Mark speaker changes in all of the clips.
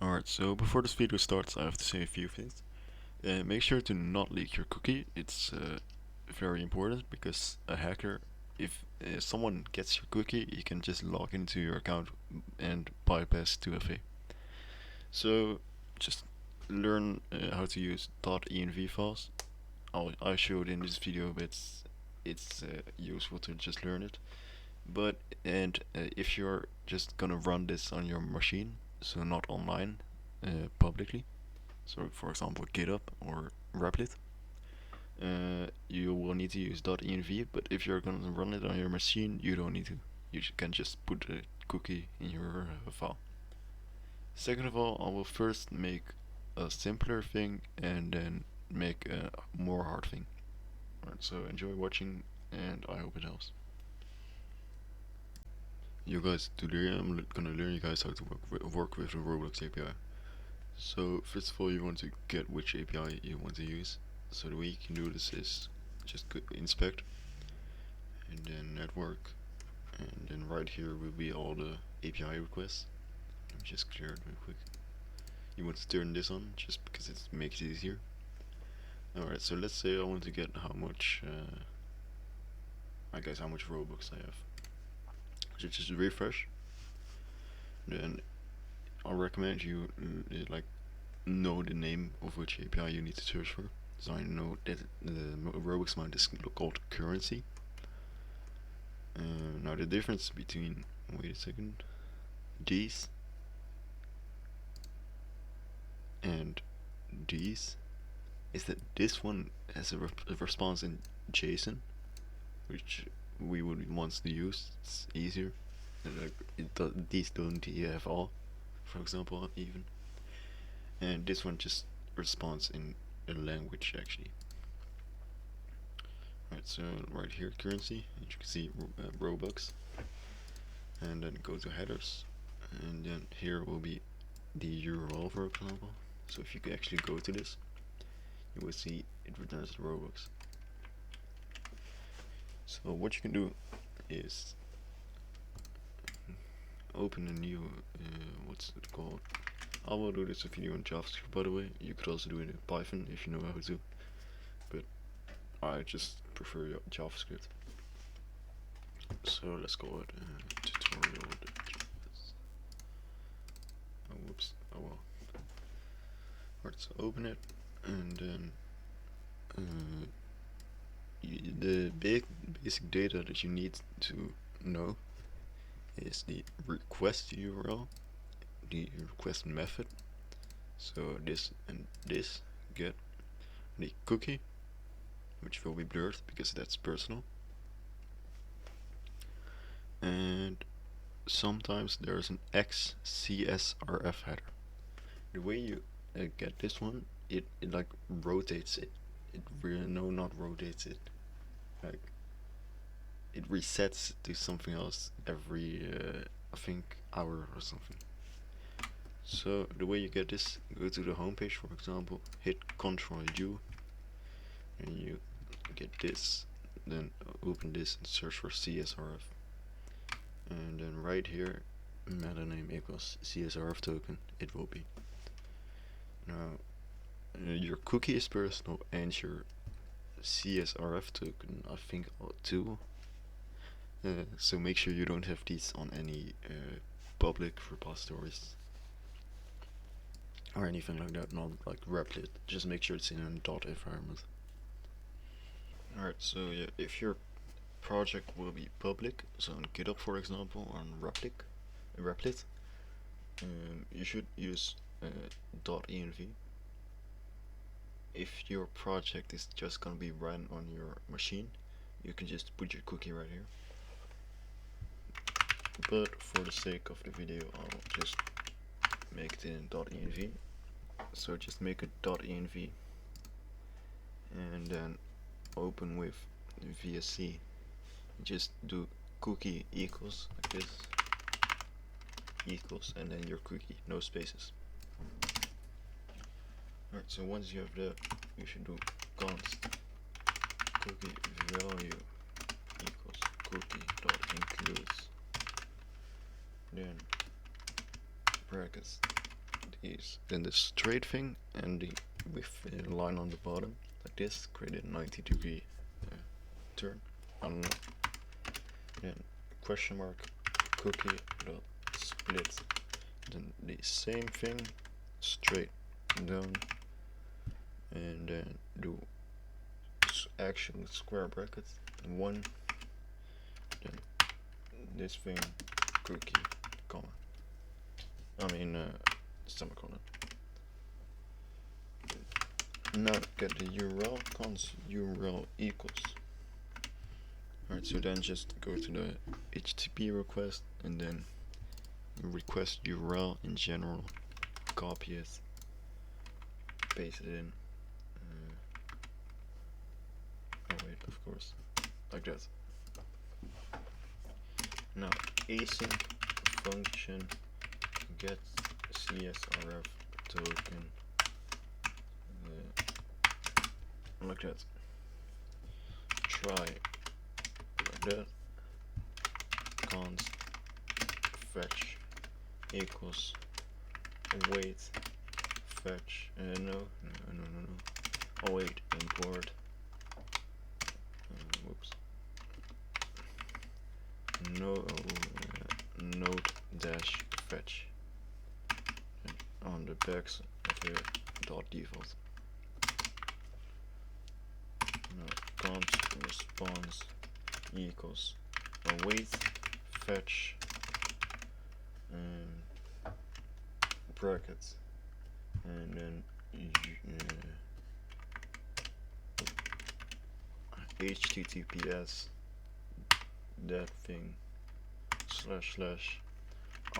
Speaker 1: Alright, so before this video starts, I have to say a few things. Make sure to not leak your cookie. It's very important because a hacker, if someone gets your cookie, he can just log into your account and bypass 2FA. So just learn how to use .env files. I showed in this video, but it's useful to just learn it. But if you're just gonna run this on your machine, so not online, publicly, so for example GitHub or Replit, you will need to use .env. But if you're gonna run it on your machine, you don't need to. You can just put a cookie in your file. Second of all, I will first make a simpler thing and then make a more hard thing. Alright, so enjoy watching and I hope it helps. Yo guys, today I'm gonna learn you guys how to work with the Roblox API. So first of all, you want to get which API you want to use. So the way you can do this is just go inspect and then network, and then right here will be all the API requests. Let me just clear it real quick. You want to turn this on just because it makes it easier. Alright, so let's say I want to get how much I guess how much Robux I have. So just refresh. Then I recommend you like know the name of which API you need to search for. So I know that the Robux amount is called currency. Now the difference between, wait a second, these and these is that this one has a response in JSON, which we would want to use. It's easier. Like these don't have all, for example, even. And this one just responds in a language actually. Right, so right here currency, as you can see Robux, and then go to headers, and then here will be the URL, for example. So if you can actually go to this, you will see it returns the Robux. So what you can do is open a new what's it called? I will do this video in JavaScript, by the way. You could also do it in Python if you know how to, but I just prefer JavaScript. So let's call it tutorial. Oh whoops! Oh well. Alright, so open it, and then the basic data that you need to know is the request URL, the request method. So this and this get the cookie, which will be blurred because that's personal. And sometimes there's an XCSRF header. The way you get this one, it like rotates it. It really not rotates it. Like it resets to something else every I think hour or something. So the way you get this, go to the home page, for example, hit Ctrl U, and you get this. Then open this and search for CSRF, and then right here, meta name equals CSRF token. It will be. Now your cookie is personal and your CSRF token, I think, too. So make sure you don't have these on any public repositories or anything like that, not like Replit. Just make sure it's in a dot environment. Alright, so yeah, if your project will be public, so on GitHub for example, or on Replit, you should use .env. If your project is just gonna be run on your machine, you can just put your cookie right here. But for the sake of the video, I'll just make it in .env. So just make a .env and then open with VSC. Just do cookie equals like this, equals, and then your cookie, no spaces. Alright, so once you have that, you should do const cookie value equals cookie dot includes, then brackets these, then the straight thing and the with a line on the bottom like this, create a 90-degree turn. I don't know. Then question mark cookie dot split. Then the same thing straight down, and then do actual square brackets 1. Then this thing cookie comma. Semicolon. Now get the URL cons URL equals. Alright, so then just go to the HTTP request and then request URL in general, copy it, paste it in. Of course, like that. Now async function get CSRF token like that. Try like that. Const fetch equals await fetch await import node dash fetch on the backs of the dot default. Now const response equals await fetch brackets and then HTTPS that thing /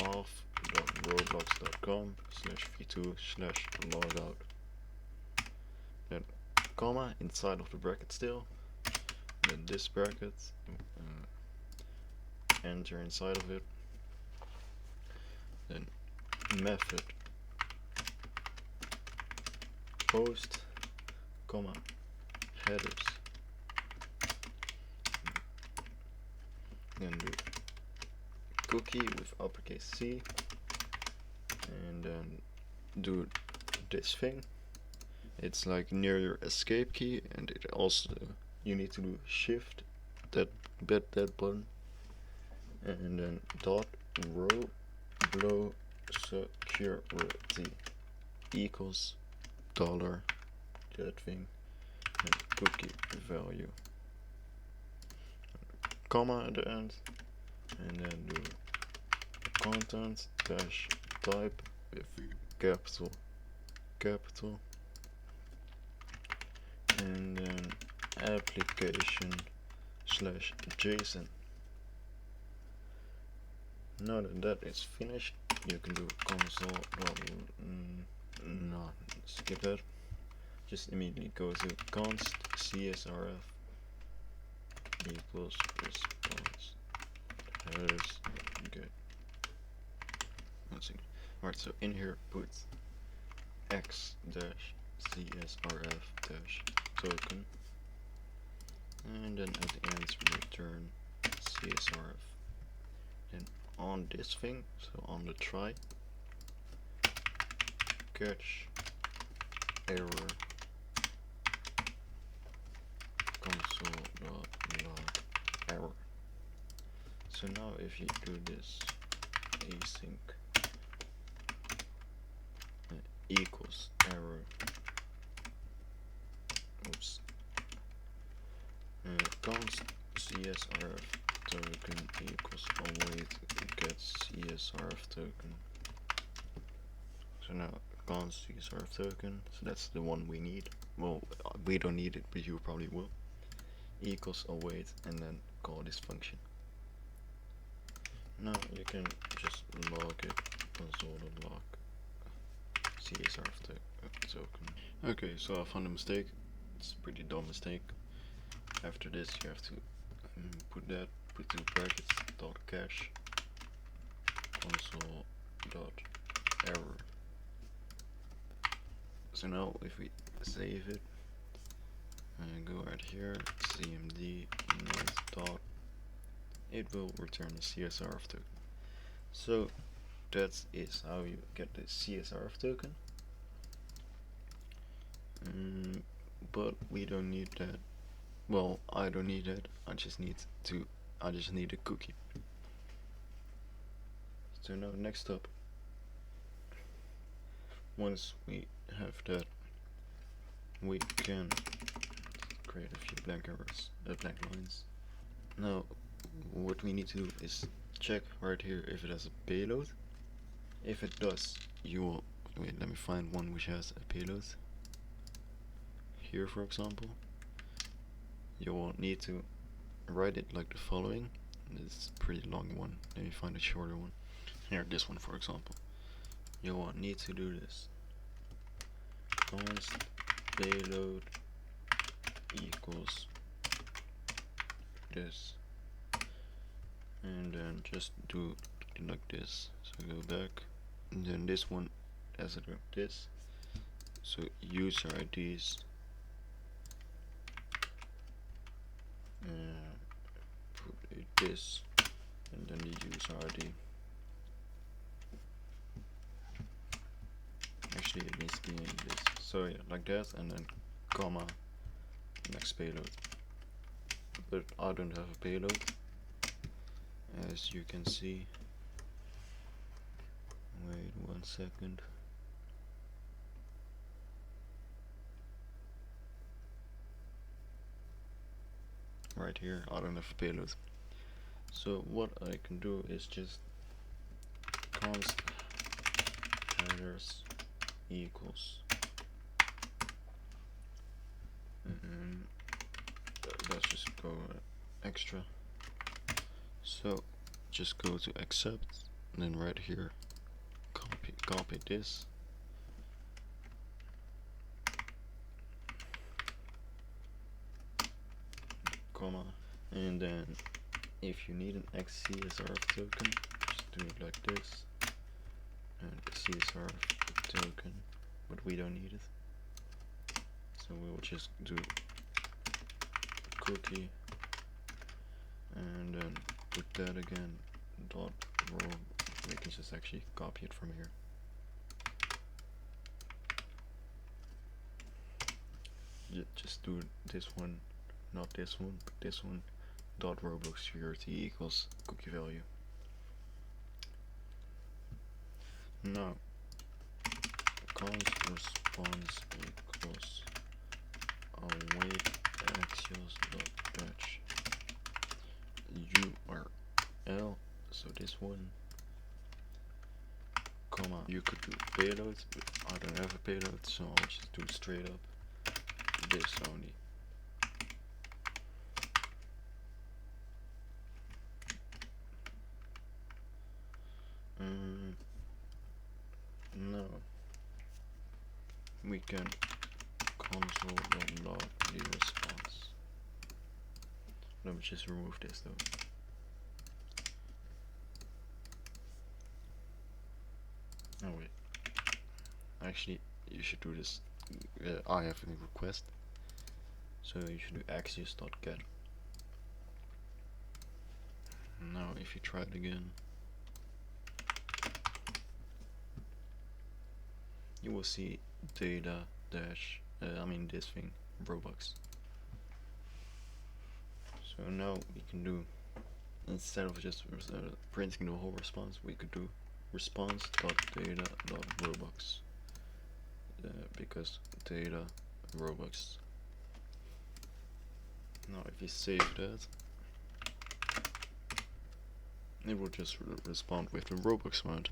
Speaker 1: off.roblox.com/v2/logout. Then comma inside of the bracket still. Then this bracket, enter inside of it. Then method post, comma headers. Then do cookie with uppercase C, and then do this thing. It's like near your escape key, and it also you need to do shift that button, and then dot row blow security equals dollar that thing and cookie value, comma at the end, and then do content dash type with capital, and then application /JSON. Now that that is finished, you can do console. No, skip that. Just immediately go to const CSRF equals response headers. Okay. Let's see. Alright, so in here put x dash CSRF dash token, and then at the end return CSRF. Then on this thing, so on the try, catch error console.log error. So now if you do this async equals error, const CSRF token equals await gets CSRF token. So now const CSRF token, so that's the one we need. Well, we don't need it, but you probably will. Equals await, and then call this function. Now you can just log it console.log CSRF token. Okay, so I found a mistake. It's a pretty dumb mistake. After this, you have to put two brackets dot cache console dot error. So now if we save it and go right here, cmd noise dot, it will return a CSRF token. So that is how you get the CSRF token. But we don't need that. Well, I don't need that. I just need a cookie. So now next up, once we have that, we can create a few blank lines. Now, what we need to do is check right here if it has a payload. If it does, you will wait. Let me find one which has a payload. Here, for example, you will need to write it like the following. This is a pretty long one. Let me find a shorter one. Here, this one, for example. You will need to do this. Const payload equals this, and then just do it like this. So go back, and then this one as it like this. So user IDs, put it this, and then the user ID. Actually, it needs to be in this. So yeah, like that, and then comma next payload. But I don't have a payload, as you can see. Wait 1 second. Right here, I don't have a payload. So what I can do is just const headers equals, and let's just go extra. So just go to accept, and then right here copy this, comma, and then if you need an XCSRF token, just do it like this, and CSRF token, but we don't need it, so we will just do cookie, and then put that again, dot row. We can just actually copy it from here. Just do this one, not this one, but this one. Dot Roblox security equals cookie value. Now, const response equals await axios dot batch URL. So this one, comma. You could do payloads, but I don't have a payload, so I'll just do straight up this only. Now we can console.log the response. Let me just remove this though. Oh wait. Actually, you should do this. I have a request. So you should do axios.get. Now if you try it again, you will see data dash, this thing, Robux. So now we can do, instead of just printing the whole response, we could do response.data.robux, because data Robux. Now if you save that, it will just respond with the Robux amount.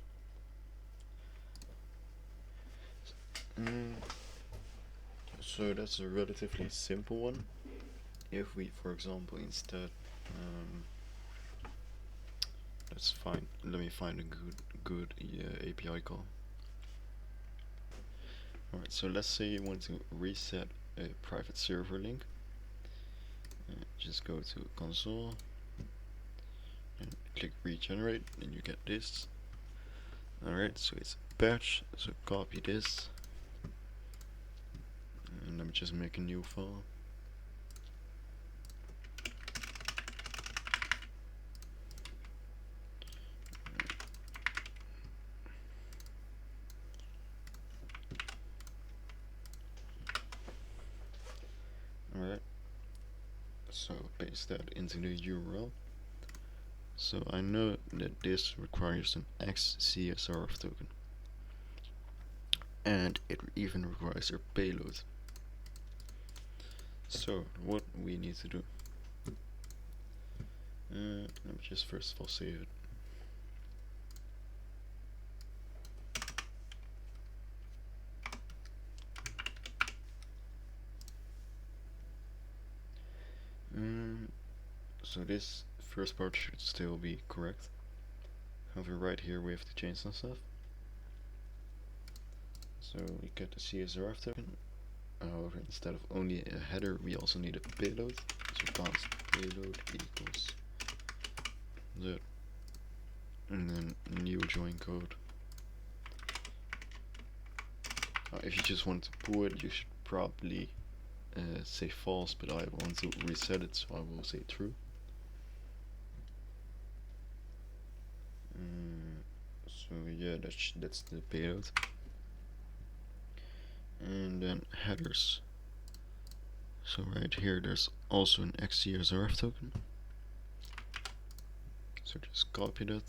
Speaker 1: So that's a relatively simple one. If we, for example, instead, let's find. Let me find a good API call. Alright, so let's say you want to reset a private server link. Just go to console and click regenerate, and you get this. Alright, so it's patch. So copy this. And let me just make a new file. paste that into the URL. So I know that this requires an XCSRF token, and it even requires a payload. So what we need to do, let me just first of all save it. So this first part should still be correct. However, right here we have to change some stuff. So we get the CSRF token. However, instead of only a header, we also need a payload. So const payload equals that, and then new join code. If you just want to pull it, you should probably say false, but I want to reset it, so I will say true. So yeah, that's the payload. And then headers. So right here there's also an XCSRF token. So just copy that.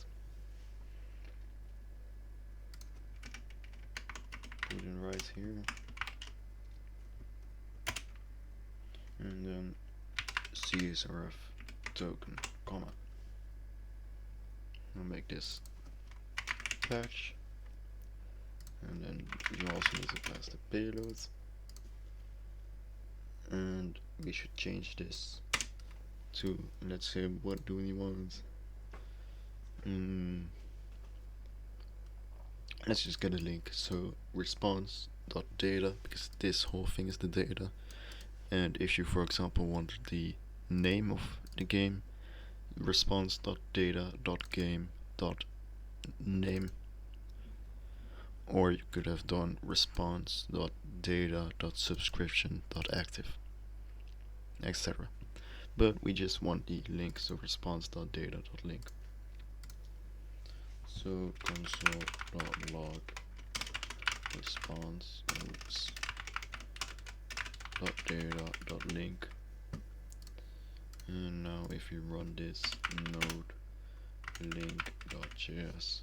Speaker 1: Put it right here. And then CSRF token, comma. I'll make this patch. And then you also need to pass the payload. And we should change this to, let's say, what do we want? Let's just get a link. So response.data, because this whole thing is the data. And if you, for example, want the name of the game, response.data.game.name, or you could have done response.data.subscription.active, etc. But we just want the link, so response.data.link. So console.log response .data.link, and now if you run this node link.js,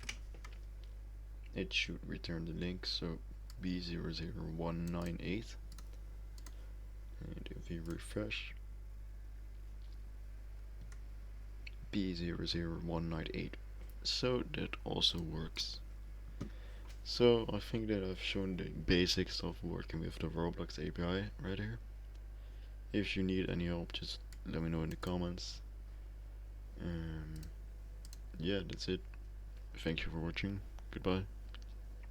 Speaker 1: it should return the link, so B00198, and if you refresh, B00198. So that also works. So I think that I've shown the basics of working with the Roblox API right here. If you need any help, just let me know in the comments. Yeah, that's it. Thank you for watching. Goodbye.